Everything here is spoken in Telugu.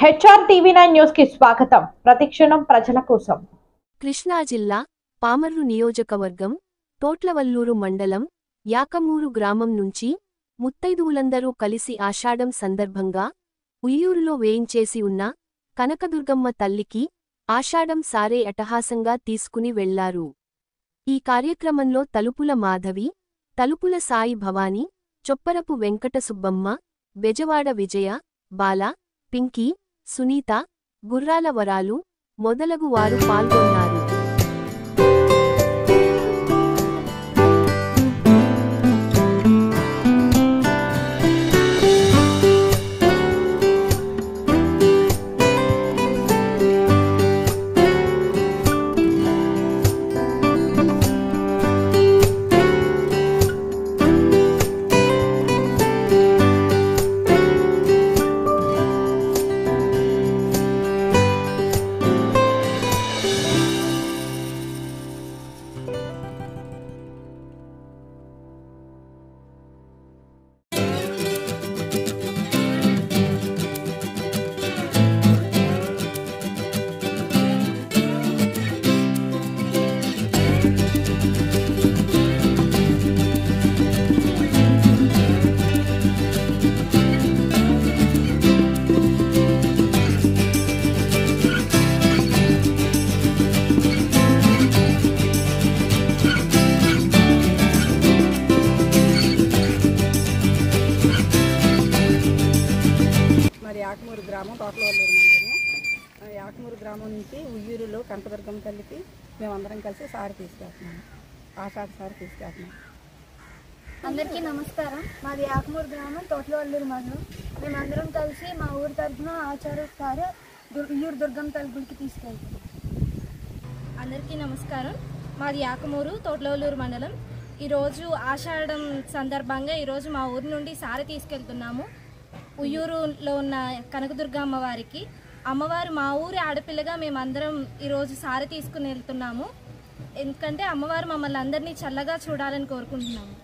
హెచ్ఆర్ టీవీ9 న్యూస్ కి స్వాగతం. ప్రతిక్షణం ప్రజల కోసం. కృష్ణా జిల్లా పామర్రు నియోజకవర్గం తోట్లవల్లూరు మండలం యాకమూరు గ్రామం నుంచి ముత్తైదువులందరూ కలిసి ఆషాఢం సందర్భంగా ఉయ్యూరులో వేయించేసి ఉన్న కనకదుర్గమ్మ తల్లికి ఆషాఢం సారే అటహాసంగా తీసుకుని వెళ్లారు. ఈ కార్యక్రమంలో తలుపుల మాధవి, తలుపుల సాయి భవానీ, చొప్పరపు వెంకట సుబ్బమ్మ, బెజవాడ విజయ, బాల, పింకీ, సునీత, గుర్రాల వరాలు మొదలగు వారు పాల్గొన్నారు. యాకమూరు గ్రామం తోట్లవల్లూరు మండలం. యాకమూరు గ్రామం నుంచి ఉయ్యూరులో కనకదుర్గమ్మ తల్లికి మేమందరం కలిసి సారి తీసుకెళ్తున్నాము. ఆషాఢ సారి తీసుకెళ్తున్నాము. అందరికీ నమస్కారం. మాది యాకమూరు గ్రామం తోట్లవల్లూరు మండలం. మేమందరం కలిసి మా ఊరి తరఫున ఆచార్య సారి ఉయ్యూరు దుర్గమ్మ తల్లి గుడికి తీసుకెళ్తున్నాం. అందరికీ నమస్కారం. మాది యాకమూరు తోట్లవల్లూరు మండలం. ఈరోజు ఆషాఢం సందర్భంగా ఈరోజు మా ఊరి నుండి సారి తీసుకెళ్తున్నాము. ఉయ్యూరులో ఉన్న కనకదుర్గ అమ్మవారికి. అమ్మవారు మా ఊరి ఆడపిల్లగా మేమందరం ఈరోజు సారి తీసుకుని వెళ్తున్నాము. ఎందుకంటే అమ్మవారు మమ్మల్ని అందరినీ చల్లగా చూడాలని కోరుకుంటున్నాము.